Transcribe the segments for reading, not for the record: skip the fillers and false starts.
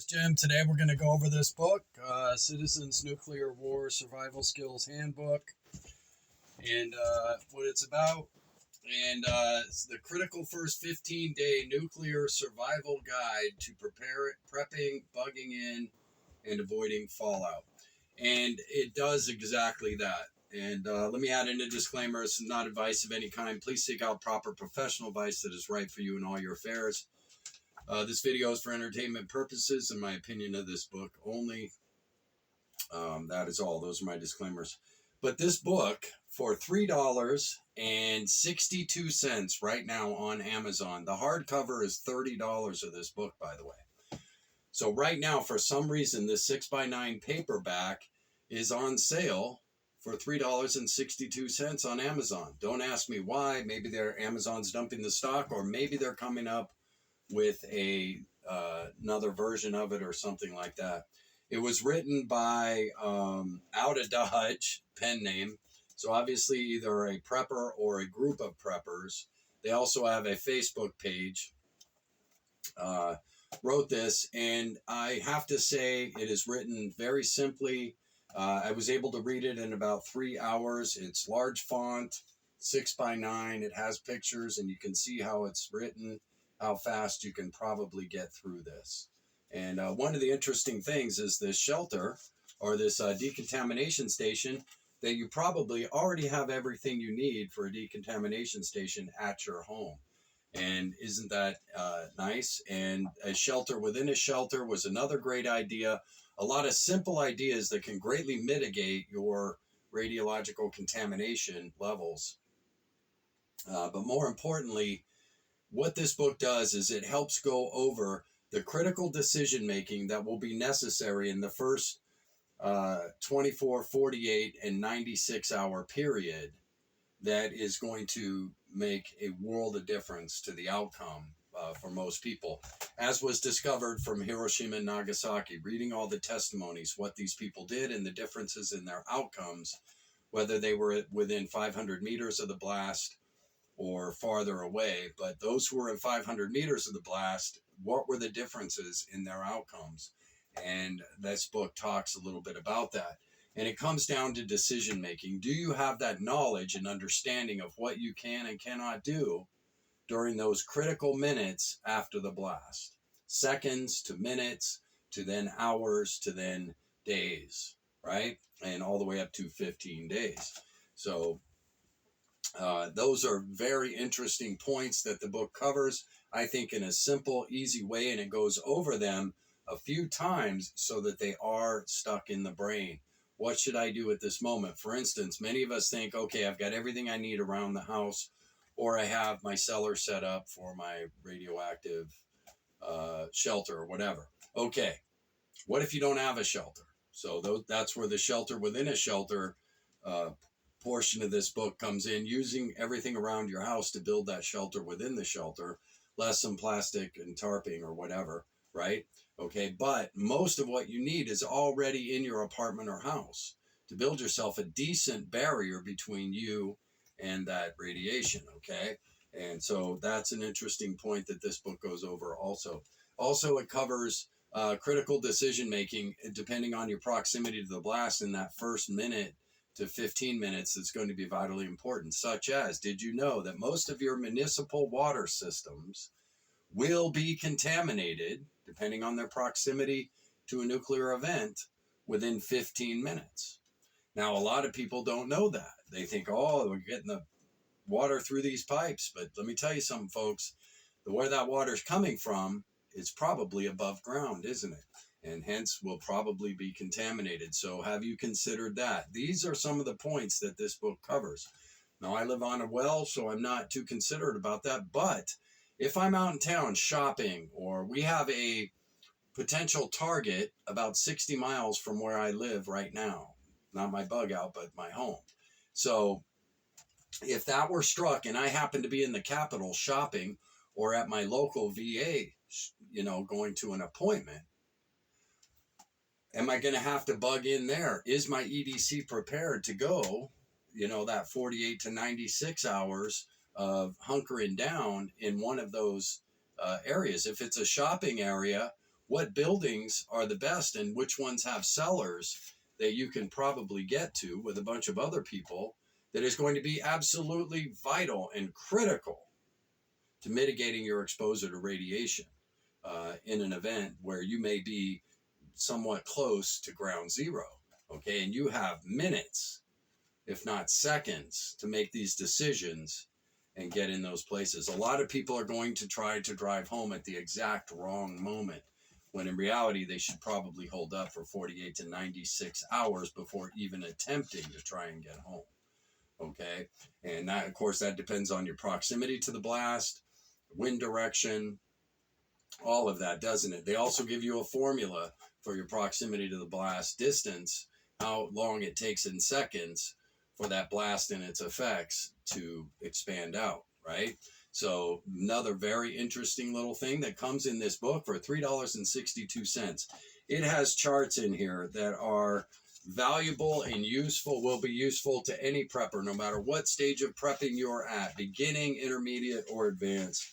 Jim. Today we're going to go over this book, Citizens Nuclear War Survival Skills Handbook, and what it's about. And it's the critical first 15-day nuclear survival guide to prepping, bugging in, and avoiding fallout. And it does exactly that. And let me add in a disclaimer: it's not advice of any kind. Please seek out proper professional advice that is right for you in all your affairs. This video is for entertainment purposes and my opinion of this book only. That is all. Those are my disclaimers. But this book for $3.62 right now on Amazon. The hardcover is $30 of this book, by the way. So right now, for some reason, this 6x9 paperback is on sale for $3.62 on Amazon. Don't ask me why. Maybe Amazon's dumping the stock, or maybe they're coming up with another version of it or something like that. It was written by Out of Dodge, pen name. So obviously either a prepper or a group of preppers. They also have a Facebook page. Wrote this, and I have to say it is written very simply. I was able to read it in about 3 hours. It's large font, 6x9. It has pictures, and you can see how it's written, how fast you can probably get through this. And one of the interesting things is this shelter, or this decontamination station, that you probably already have everything you need for a decontamination station at your home. And isn't that nice? And a shelter within a shelter was another great idea. A lot of simple ideas that can greatly mitigate your radiological contamination levels. But more importantly, what this book does is it helps go over the critical decision making that will be necessary in the first 24, 48, and 96 hour period that is going to make a world of difference to the outcome for most people. As was discovered from Hiroshima and Nagasaki, reading all the testimonies, what these people did and the differences in their outcomes, whether they were within 500 meters of the blast or farther away. But those who were in 500 meters of the blast, what were the differences in their outcomes? And this book talks a little bit about that. And it comes down to decision making. Do you have that knowledge and understanding of what you can and cannot do during those critical minutes after the blast? Seconds to minutes to then hours to then days, right? And all the way up to 15 days. So those are very interesting points that the book covers, I think, in a simple, easy way, and it goes over them a few times so that they are stuck in the brain. What should I do at this moment? For instance, many of us think, okay, I've got everything I need around the house, or I have my cellar set up for my radioactive shelter or whatever. Okay, what if you don't have a shelter? So that's where the shelter within a shelter portion of this book comes in, using everything around your house to build that shelter within the shelter, less some plastic and tarping or whatever, right? Okay, but most of what you need is already in your apartment or house to build yourself a decent barrier between you and that radiation, okay? And so that's an interesting point that this book goes over also. Also, it covers critical decision making depending on your proximity to the blast in that first minute to 15 minutes. That's going to be vitally important, such as, did you know that most of your municipal water systems will be contaminated, depending on their proximity to a nuclear event, within 15 minutes? Now, a lot of people don't know that. They think, oh, we're getting the water through these pipes. But let me tell you something, folks. Where that water's coming from is probably above ground, isn't it? And hence will probably be contaminated. So have you considered that? These are some of the points that this book covers. Now, I live on a well, so I'm not too considerate about that. But if I'm out in town shopping, or we have a potential target about 60 miles from where I live right now, not my bug out, but my home. So if that were struck and I happen to be in the Capitol shopping, or at my local VA, going to an appointment, am I going to have to bug in there? Is my EDC prepared to go, that 48 to 96 hours of hunkering down in one of those areas? If it's a shopping area what buildings are the best and which ones have cellars that you can probably get to with a bunch of other people, that is going to be absolutely vital and critical to mitigating your exposure to radiation in an event where you may be somewhat close to ground zero. Okay, and you have minutes, if not seconds, to make these decisions and get in those places. A lot of people are going to try to drive home at the exact wrong moment, when in reality they should probably hold up for 48 to 96 hours before even attempting to try and get home. Okay, and that, of course, that depends on your proximity to the blast, wind direction, all of that, doesn't it? They also give you a formula for your proximity to the blast distance, how long it takes in seconds for that blast and its effects to expand out, right? So another very interesting little thing that comes in this book for $3.62. It has charts in here that are valuable and useful, will be useful to any prepper, no matter what stage of prepping you're at, beginning, intermediate, or advanced.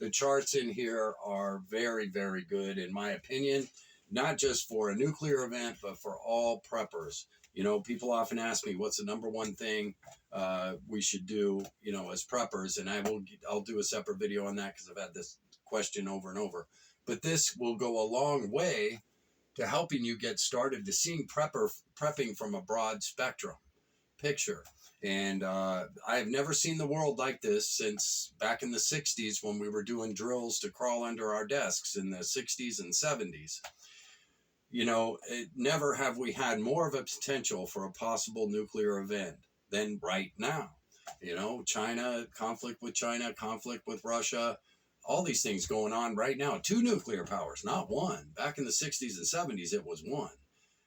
The charts in here are very, very good, in my opinion, not just for a nuclear event, but for all preppers. You know, people often ask me, what's the number one thing we should do, you know, as preppers? And I'll do a separate video on that, because I've had this question over and over. But this will go a long way to helping you get started to seeing prepping from a broad spectrum picture. And I have never seen the world like this since back in the 60s, when we were doing drills to crawl under our desks in the 60s and 70s. You know, never have we had more of a potential for a possible nuclear event than right now. You know, China, conflict with Russia, all these things going on right now. 2 nuclear powers, not one. Back in the 60s and 70s, it was 1.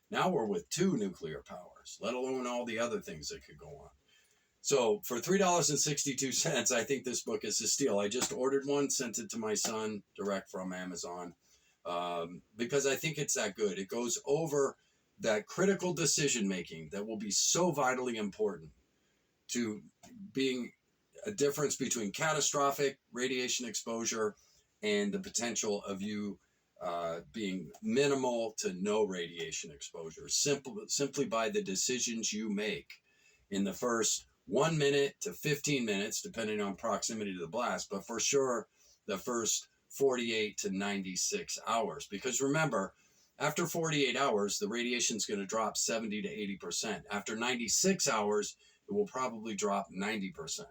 Now we're with 2 nuclear powers, let alone all the other things that could go on. So for $3.62, I think this book is a steal. I just ordered one, sent it to my son direct from Amazon, because I think it's that good. It goes over that critical decision making that will be so vitally important to being a difference between catastrophic radiation exposure and the potential of you being minimal to no radiation exposure, simply by the decisions you make in the first 1 minute to 15 minutes, depending on proximity to the blast, but for sure the first 48 to 96 hours. Because remember, after 48 hours, the radiation is going to drop 70 to 80%. After 96 hours, it will probably drop 90%.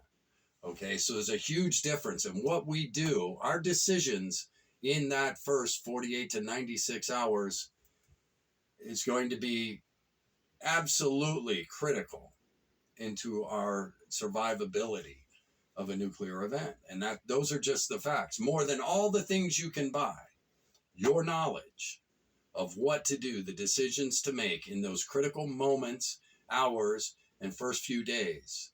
Okay, so there's a huge difference. And what we do, our decisions in that first 48 to 96 hours is going to be absolutely critical into our survivability of a nuclear event. And that those are just the facts. More than all the things you can buy, your knowledge of what to do, the decisions to make in those critical moments, hours, and first few days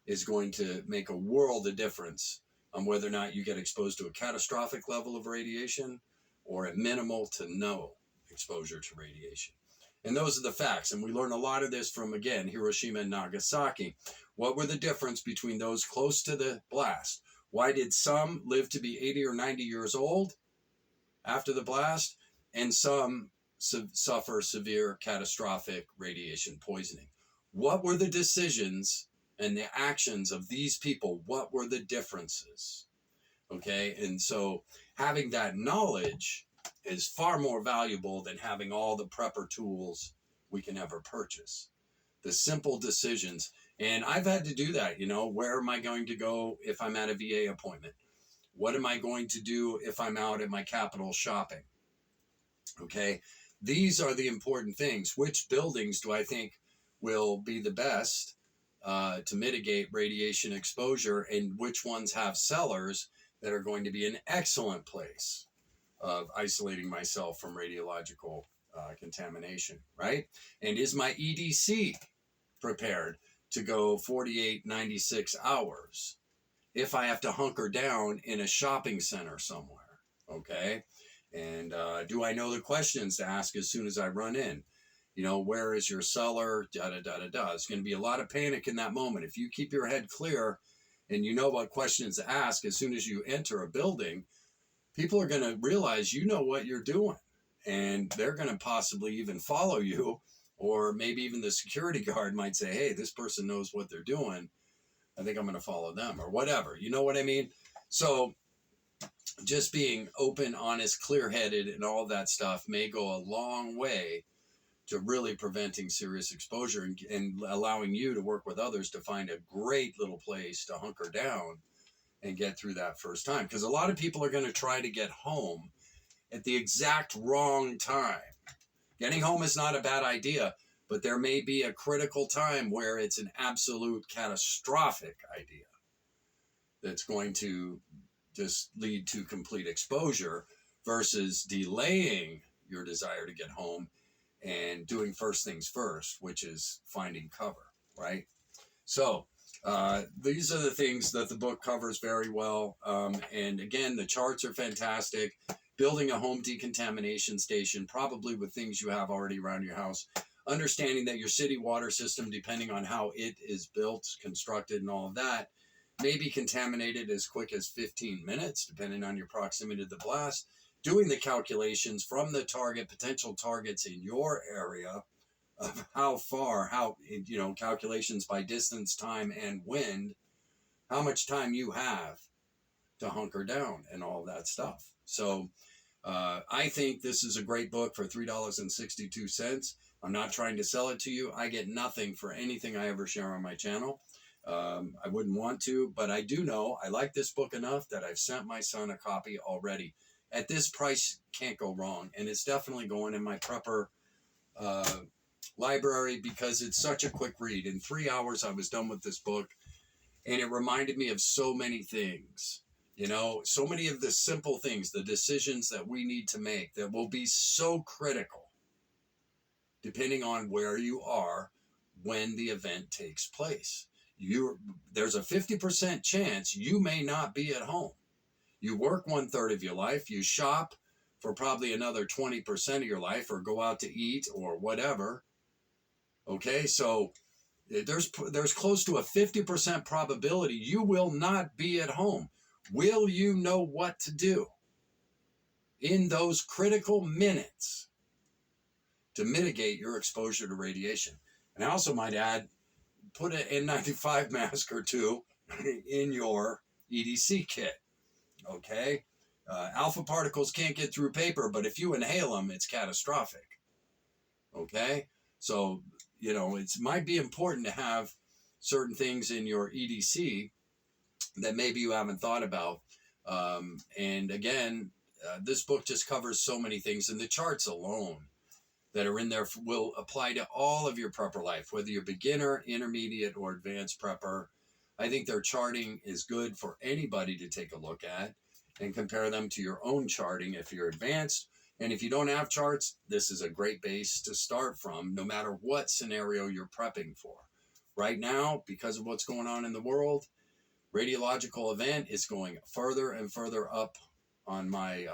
is going to make a world of difference on whether or not you get exposed to a catastrophic level of radiation or a minimal to no exposure to radiation. And those are the facts. And we learn a lot of this from, again, Hiroshima and Nagasaki. What were the difference between those close to the blast? Why did some live to be 80 or 90 years old after the blast, and some suffer severe catastrophic radiation poisoning? What were the decisions and the actions of these people? What were the differences? Okay, and so having that knowledge is far more valuable than having all the prepper tools we can ever purchase. The simple decisions. And I've had to do that, you know, where am I going to go if I'm at a VA appointment? What am I going to do if I'm out at my Capitol shopping? Okay, these are the important things. Which buildings do I think will be the best to mitigate radiation exposure, and which ones have cellars that are going to be an excellent place of isolating myself from radiological contamination, right? And is my EDC prepared to go 48, 96 hours if I have to hunker down in a shopping center somewhere, okay? And do I know the questions to ask as soon as I run in? You know, where is your cellar? Da-da-da-da-da. There's going to be a lot of panic in that moment. If you keep your head clear and you know what questions to ask as soon as you enter a building, people are going to realize you know what you're doing. and they're going to possibly even follow you, or maybe even the security guard might say, hey, this person knows what they're doing. I think I'm going to follow them, or whatever. You know what I mean? So just being open, honest, clear-headed, and all that stuff may go a long way to really preventing serious exposure, and allowing you to work with others to find a great little place to hunker down and get through that first time. Because a lot of people are going to try to get home at the exact wrong time. Getting home is not a bad idea, but there may be a critical time where it's an absolute catastrophic idea that's going to just lead to complete exposure, versus delaying your desire to get home and doing first things first, which is finding cover, right? So these are the things that the book covers very well. And again, the charts are fantastic. Building a home decontamination station, probably with things you have already around your house. Understanding that your city water system, depending on how it is built, constructed, and all of that, may be contaminated as quick as 15 minutes, depending on your proximity to the blast. Doing the calculations from the potential targets in your area of how far, calculations by distance, time, and wind, how much time you have to hunker down and all that stuff. So I think this is a great book for $3.62. I'm not trying to sell it to you. I get nothing for anything I ever share on my channel. I wouldn't want to, but I do know I like this book enough that I've sent my son a copy already. At this price, can't go wrong. And it's definitely going in my prepper library, because it's such a quick read. In 3 hours, I was done with this book, and it reminded me of so many things. So many of the simple things, the decisions that we need to make that will be so critical depending on where you are when the event takes place. There's a 50% chance you may not be at home. You work 1/3 of your life, you shop for probably another 20% of your life, or go out to eat or whatever. Okay, so there's close to a 50% probability you will not be at home. Will you know what to do in those critical minutes to mitigate your exposure to radiation? And I also might add, put an N95 mask or two in your EDC kit. Okay? Alpha particles can't get through paper, but if you inhale them, it's catastrophic. Okay? So, it might be important to have certain things in your EDC that maybe you haven't thought about. And again, this book just covers so many things, and the charts alone that are in there will apply to all of your prepper life, whether you're beginner, intermediate, or advanced prepper. I think their charting is good for anybody to take a look at and compare them to your own charting if you're advanced. And if you don't have charts, this is a great base to start from, no matter what scenario you're prepping for. Right now, because of what's going on in the world, radiological event is going further and further up on my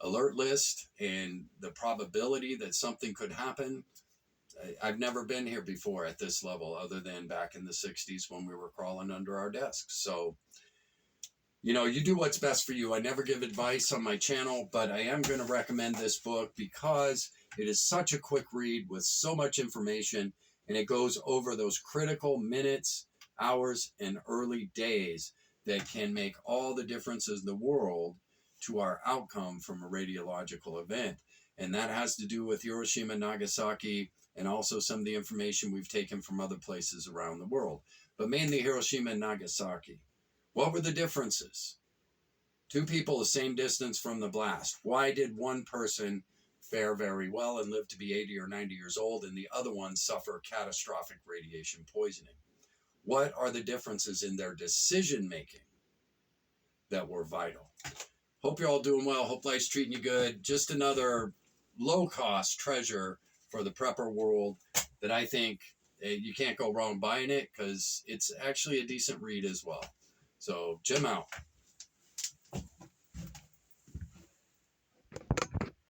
alert list, and the probability that something could happen. I've never been here before at this level, other than back in the 60s when we were crawling under our desks. So, you do what's best for you. I never give advice on my channel, but I am going to recommend this book because it is such a quick read with so much information, and it goes over those critical minutes, hours, and early days that can make all the differences in the world to our outcome from a radiological event. And that has to do with Hiroshima, Nagasaki, and also some of the information we've taken from other places around the world, but mainly Hiroshima and Nagasaki. What were the differences? 2 people the same distance from the blast. Why did one person fare very well and live to be 80 or 90 years old, and the other one suffer catastrophic radiation poisoning? What are the differences in their decision making that were vital? Hope you're all doing well. Hope life's treating you good. Just another low-cost treasure for the prepper world that I think you can't go wrong buying it, because it's actually a decent read as well. So, Jim out.